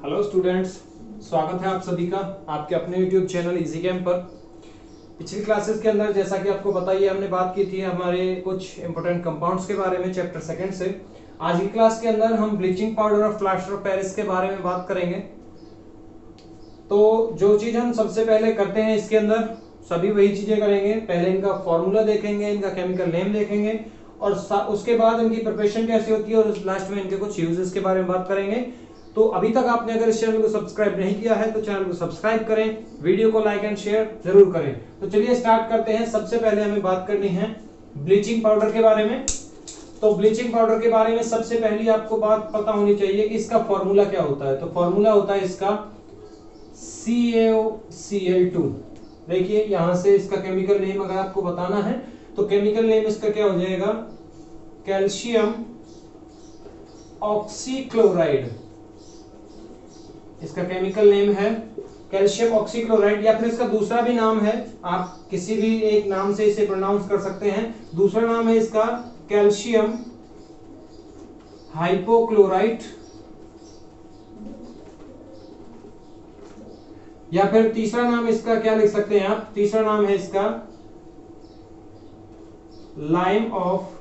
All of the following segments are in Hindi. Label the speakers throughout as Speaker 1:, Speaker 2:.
Speaker 1: हेलो स्टूडेंट्स, स्वागत है आप सभी का आपके अपने YouTube चैनल इजी गेम पर। पिछली क्लासेस के अंदर जैसा कि आपको पता ही है, हमने बात की थी हमारे कुछ इंपॉर्टेंट कंपाउंड्स के बारे में चैप्टर सेकंड से। आज की क्लास के अंदर हम ब्लीचिंग पाउडर और प्लास्टर ऑफ पेरिस के बारे में बात करेंगे। तो जो चीज हम सबसे पहले करते हैं इसके अंदर सभी वही चीजें करेंगे। पहले इनका फॉर्मूला देखेंगे, इनका केमिकल नेम देखेंगे और उसके बाद इनकी प्रिपरेशन कैसे होती है और लास्ट में इनके कुछ यूजेस के बारे में बात करेंगे। तो अभी तक आपने अगर इस चैनल को सब्सक्राइब नहीं किया है तो चैनल को सब्सक्राइब करें, वीडियो को लाइक एंड शेयर जरूर करें। तो चलिए स्टार्ट करते हैं। सबसे पहले हमें बात करनी है ब्लीचिंग पाउडर के बारे में। तो ब्लीचिंग पाउडर के बारे में सबसे पहली आपको बात पता होनी चाहिए कि इसका फॉर्मूला क्या होता है। तो फॉर्मूला होता है इसका CaOCl2। देखिए यहां से इसका केमिकल नेम अगर आपको बताना है तो केमिकल नेम इसका क्या हो जाएगा, कैल्शियम ऑक्सीक्लोराइड। इसका केमिकल नेम है कैल्शियम ऑक्सीक्लोराइड, या फिर इसका दूसरा भी नाम है, आप किसी भी एक नाम से इसे प्रोनाउंस कर सकते हैं। दूसरा नाम है इसका कैल्शियम हाइपोक्लोराइट, या फिर तीसरा नाम इसका क्या लिख सकते हैं आप, तीसरा नाम है इसका लाइम ऑफ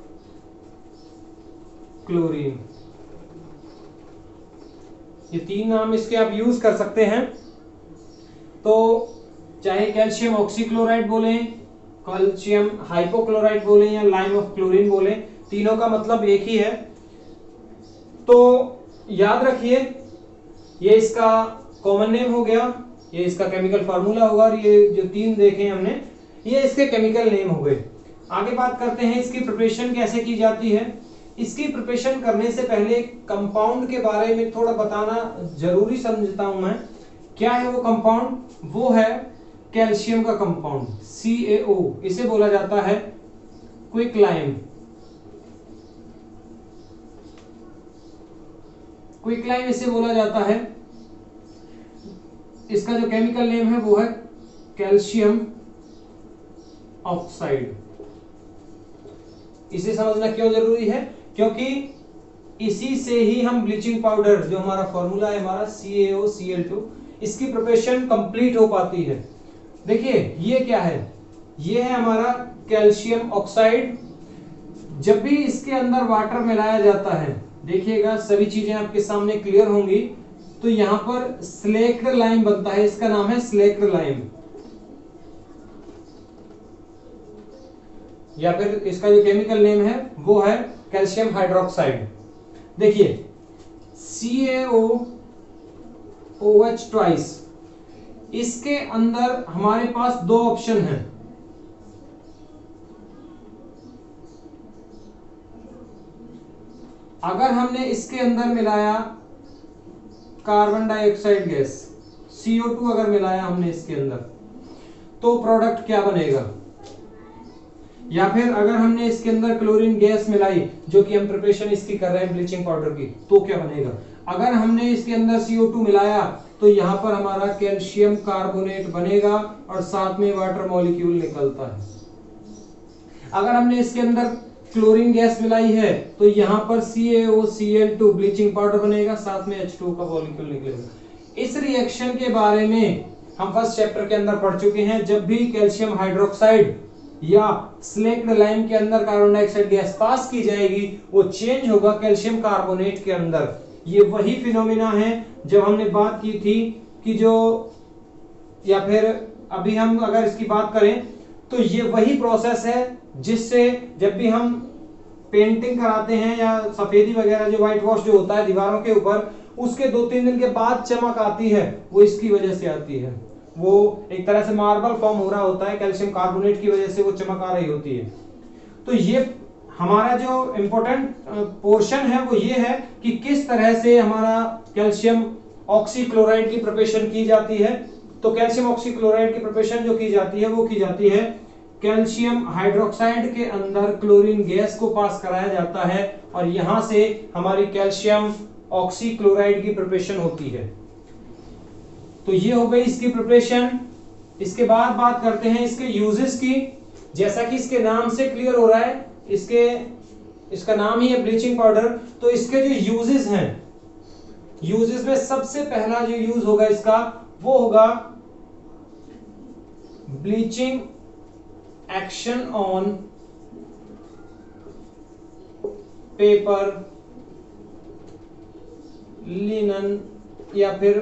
Speaker 1: क्लोरीन। ये तीन नाम इसके आप यूज कर सकते हैं। तो चाहे कैल्शियम ऑक्सीक्लोराइड बोलें, कैल्शियम हाइपोक्लोराइड बोलें या लाइम ऑफ क्लोरीन बोलें, तीनों का मतलब एक ही है। तो याद रखिए ये इसका कॉमन नेम हो गया, ये इसका केमिकल फार्मूला होगा और ये जो तीन देखे हमने ये इसके केमिकल नेम हो गए। आगे बात करते हैं इसकी प्रिपरेशन कैसे की जाती है। इसकी प्रिपरेशन करने से पहले कंपाउंड के बारे में थोड़ा बताना जरूरी समझता हूं मैं। क्या है वो कंपाउंड, वो है कैल्शियम का कंपाउंड CaO। इसे बोला जाता है क्विकलाइम। क्विकलाइम इसे बोला जाता है। इसका जो केमिकल नेम है वो है कैल्शियम ऑक्साइड। इसे समझना क्यों जरूरी है, क्योंकि इसी से ही हम ब्लीचिंग पाउडर, जो हमारा फॉर्मूला है हमारा CaOCl2, इसकी प्रिपरेशन कंप्लीट हो पाती है। देखिए ये क्या है, ये है हमारा कैल्शियम ऑक्साइड। जब भी इसके अंदर वाटर मिलाया जाता है, देखिएगा सभी चीजें आपके सामने क्लियर होंगी। तो यहां पर स्लेक्ड लाइम बनता है, इसका नाम है स्लेक्ड लाइम, या फिर इसका जो केमिकल नेम है वो है कैल्शियम हाइड्रोक्साइड। देखिए CaOOH ट्वाइस, इसके अंदर हमारे पास दो ऑप्शन हैं। अगर हमने इसके अंदर मिलाया कार्बन डाइऑक्साइड गैस CO2, अगर मिलाया हमने इसके अंदर तो प्रोडक्ट क्या बनेगा, या फिर अगर हमने इसके अंदर क्लोरीन गैस मिलाई जो कि हम प्रिपरेशन इसकी कर रहे हैं ब्लीचिंग पाउडर की, तो क्या बनेगा। अगर हमने इसके अंदर CO2 मिलाया तो यहां पर हमारा कैल्शियम कार्बोनेट बनेगा और साथ में वाटर मॉलिक्यूल निकलता है। अगर हमने इसके अंदर क्लोरीन गैस मिलाई है तो यहां पर CaOCl2 ब्लीचिंग पाउडर बनेगा, साथ में H2 का मॉलिक्यूल निकलेगा। इस रिएक्शन के बारे में हम फर्स्ट चैप्टर के अंदर पढ़ चुके हैं। जब भी कैल्शियम हाइड्रोक्साइड या स्लेक्ड लाइम के अंदर कार्बन डाइऑक्साइड गैस पास की जाएगी, वो चेंज होगा कैल्शियम कार्बोनेट के अंदर। ये वही फिनोमिना है जब हमने बात की थी कि जो, या फिर अभी हम अगर इसकी बात करें तो ये वही प्रोसेस है जिससे जब भी हम पेंटिंग कराते हैं या सफेदी वगैरह जो व्हाइट वॉश जो होता है दीवारों के ऊपर, उसके 2-3 दिन के बाद चमक आती है, वो इसकी वजह से आती है। वो एक तरह से मार्बल फॉर्म हो रहा होता है, कैल्शियम कार्बोनेट की वजह से वो चमक आ रही होती है। तो ये हमारा जो इंपॉर्टेंट पोर्शन है वो ये है कि किस तरह से हमारा कैल्शियम ऑक्सीक्लोराइड की प्रिपरेशन की जाती है। तो कैल्शियम ऑक्सीक्लोराइड की प्रिपरेशन जो की जाती है वो की जाती है कैल्शियम हाइड्रोक्साइड के अंदर क्लोरीन गैस को पास कराया जाता है और यहां से हमारी कैल्शियम ऑक्सीक्लोराइड की प्रिपरेशन होती है। तो ये हो गई इसकी प्रिपरेशन। इसके बाद बात करते हैं इसके यूजेस की। जैसा कि इसके नाम से क्लियर हो रहा है, इसका नाम ही है ब्लीचिंग पाउडर, तो इसके जो यूजेस हैं यूजेस में सबसे पहला जो यूज होगा इसका वो होगा bleaching action on paper, linen या फिर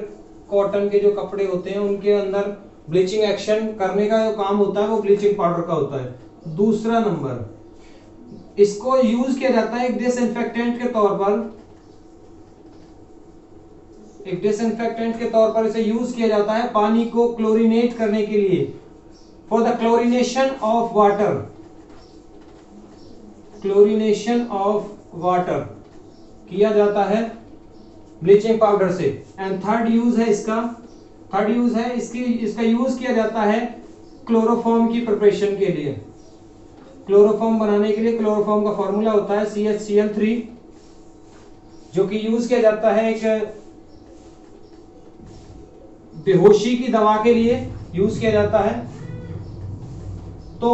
Speaker 1: कॉटन के जो कपड़े होते हैं उनके अंदर ब्लीचिंग एक्शन करने का जो काम होता है वो ब्लीचिंग पाउडर का होता है। दूसरा नंबर, इसको यूज किया जाता है एक डिसइंफेक्टेंट के तौर पर, एक डिसइंफेक्टेंट के तौर पर इसे यूज किया जाता है पानी को क्लोरीनेट करने के लिए, for the chlorination of water, chlorination of water किया जाता है ब्लीचिंग पाउडर से। एंड थर्ड यूज है इसका, थर्ड यूज है इसका यूज किया जाता है क्लोरोफॉर्म की प्रिपरेशन के लिए। क्लोरोफॉर्म बनाने के लिए क्लोरोफॉर्म का फॉर्मूला होता है CHCl3, जो कि यूज किया जाता है एक बेहोशी की दवा के लिए यूज किया जाता है। तो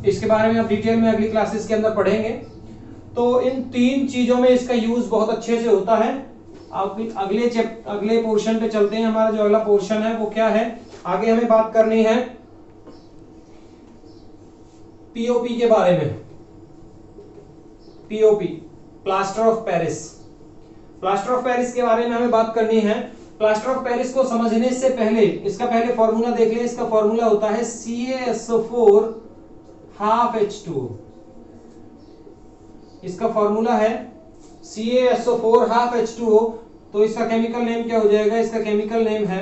Speaker 1: इसके बारे में आप डिटेल में अगली क्लासेस के अंदर पढ़ेंगे। तो इन तीन चीजों में इसका यूज बहुत अच्छे से होता है। अगले पोर्शन पे चलते हैं। हमारा जो अगला पोर्शन है वो क्या है, आगे हमें बात करनी है पीओपी के बारे में। POP, plaster of Paris, plaster of Paris के बारे में हमें बात करनी है। प्लास्टर ऑफ पेरिस को समझने से पहले इसका पहले फॉर्मूला देख लें। इसका फॉर्मूला होता है CaSO4 हाफ H2O। इसका फॉर्मूला है CaSO4 हाफ H2O। तो इसका केमिकल नेम क्या हो जाएगा, इसका केमिकल नेम है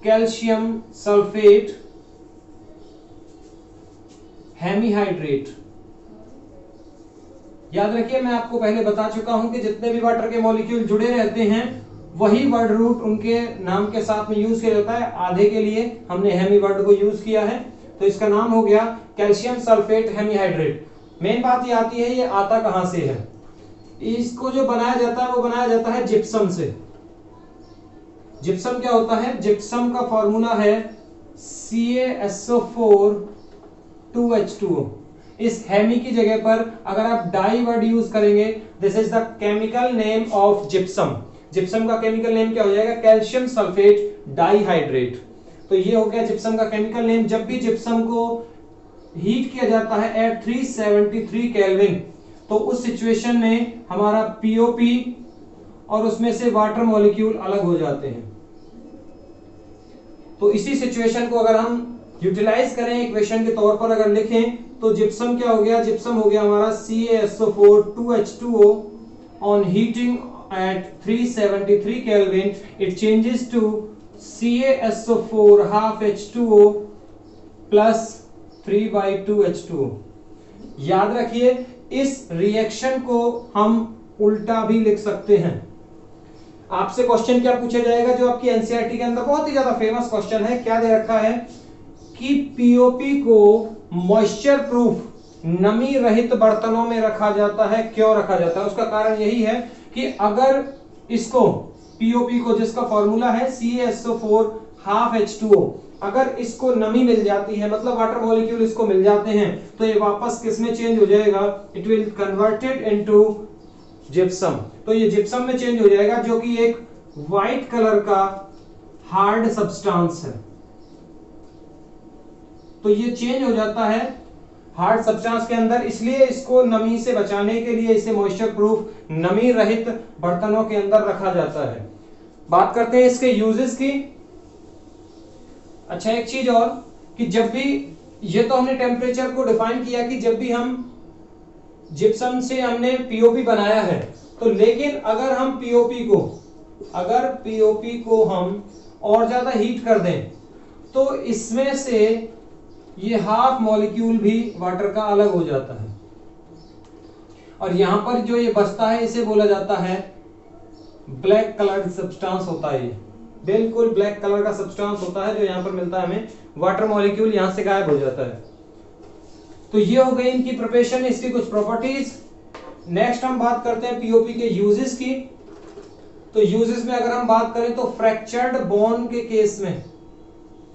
Speaker 1: कैल्शियम सल्फेट हेमीहाइड्रेट। याद रखिए, मैं आपको पहले बता चुका हूं कि जितने भी वाटर के मॉलिक्यूल जुड़े रहते हैं वही वर्ड रूट उनके नाम के साथ में यूज किया जाता है। आधे के लिए हमने हेमी वर्ड को यूज किया है, तो इसका नाम हो गया कैल्शियम सल्फेट हेमीहाइड्रेट। मेन बात ये आती है, ये आता कहां से है। इसको जो बनाया जाता है वो बनाया जाता है जिप्सम से। जिप्सम क्या होता है, जिप्सम का फॉर्मूला है CaSO4 2H2O। इस हेमी की जगह पर अगर आप डाई वर्ड यूज करेंगे, this is the chemical name of gypsum. Gypsum का केमिकल नेम क्या हो जाएगा, कैल्शियम सल्फेट डाइहाइड्रेट। तो ये हो गया जिप्सम का केमिकल नेम। जब भी जिप्सम को हीट किया जाता है एट 373 केल्विन, तो उस सिचुएशन में हमारा पीओपी और उसमें से वाटर मॉलिक्यूल अलग हो जाते हैं। तो इसी सिचुएशन को अगर हम यूटिलाइज करें इक्वेशन के तौर पर अगर लिखें, तो जिप्सम क्या हो गया, जिप्सम हो गया हमारा CaSO4 2H2O on heating at 373 Kelvin it changes to CaSO4 half H2O plus 3/2 H2O। याद रखिए, इस रिएक्शन को हम उल्टा भी लिख सकते हैं। आपसे क्वेश्चन क्या पूछा जाएगा, जो आपकी एनसीईआरटी के अंदर बहुत ही ज्यादा फेमस क्वेश्चन है, क्या दे रखा है कि पीओपी को मॉइस्चर प्रूफ नमी रहित बर्तनों में रखा जाता है। क्यों रखा जाता है, उसका कारण यही है कि अगर इसको पीओपी को, जिसका फॉर्मूला है CaSO4 हाफ H2O, अगर इसको नमी मिल जाती है, मतलब वाटर मॉलिक्यूल इसको मिल जाते हैं, तो ये वापस किसमें चेंज हो जाएगा, it will converted into gypsum. तो ये जिप्सम में चेंज हो जाएगा, जो कि एक व्हाइट कलर का हार्ड सब्सटेंस है। तो ये चेंज हो जाता है हार्ड सब्सटेंस के अंदर, इसलिए इसको नमी से बचाने के लिए इसे मॉइस्चर प्रूफ नमी रहित बर्तनों के अंदर रखा जाता है। बात करते हैं इसके यूजेस की। अच्छा, एक चीज और कि जब भी, ये तो हमने टेम्परेचर को डिफाइन किया कि जब भी हम जिप्सम से हमने पीओपी बनाया है, तो लेकिन अगर हम पीओपी को हम और ज्यादा हीट कर दें, तो इसमें से ये हाफ मॉलिक्यूल भी वाटर का अलग हो जाता है, और यहां पर जो ये बचता है इसे बोला जाता है ब्लैक कलर सब्सटेंस होता है। ये बिल्कुल ब्लैक कलर का सब्सटेंस होता है जो यहां पर मिलता है हमें, वाटर मॉलिक्यूल यहां से गायब हो जाता है। तो ये हो गई इनकी प्रिपरेशन, इसकी कुछ प्रॉपर्टीज। नेक्स्ट हम बात करते हैं पीओपी के यूजेस की। तो यूजेस में अगर हम बात करें तो फ्रैक्चर्ड बोन के केस में,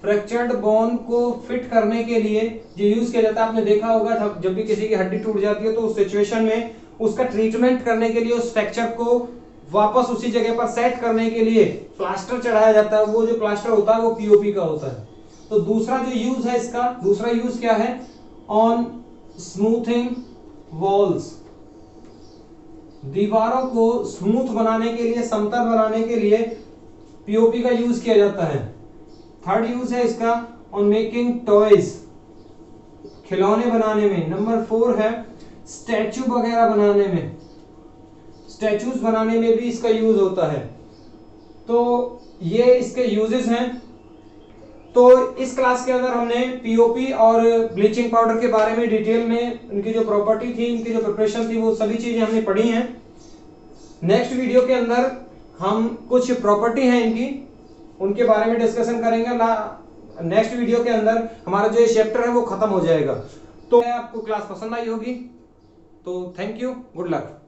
Speaker 1: फ्रैक्चर्ड बोन को फिट करने के लिए जो यूज किया जाता है, आपने देखा होगा जब भी किसी की हड्डी टूट जाती है तो उस सिचुएशन में उसका ट्रीटमेंट करने के लिए, उस फ्रैक्चर को वापस उसी जगह पर सेट करने के लिए प्लास्टर चढ़ाया जाता है। वो जो प्लास्टर होता है वो पीओपी का होता है। तो दूसरा जो यूज है इसका, दूसरा यूज क्या है, ऑन स्मूथिंग वॉल्स, दीवारों को स्मूथ बनाने के लिए, समतल बनाने के लिए पीओपी का यूज किया जाता है। थर्ड यूज है इसका ऑन मेकिंग टॉयज, खिलौने बनाने में। नंबर 4 है स्टैचू वगैरह बनाने में, स्टैचूज बनाने में भी इसका यूज होता है। तो ये इसके यूजेस हैं। तो इस क्लास के अंदर हमने पीओपी और ब्लीचिंग पाउडर के बारे में डिटेल में, इनकी जो प्रॉपर्टी थी, इनकी जो प्रिपरेशन थी, वो सभी चीजें हमने पढ़ी हैं। नेक्स्ट वीडियो के अंदर हम कुछ प्रॉपर्टी हैं इनकी, उनके बारे में डिस्कशन करेंगे। नेक्स्ट वीडियो के अंदर हमारा जो ये चैप्टर है वो खत्म हो जाएगा। तो आपको क्लास पसंद आई होगी। तो थैंक यू, गुड लक।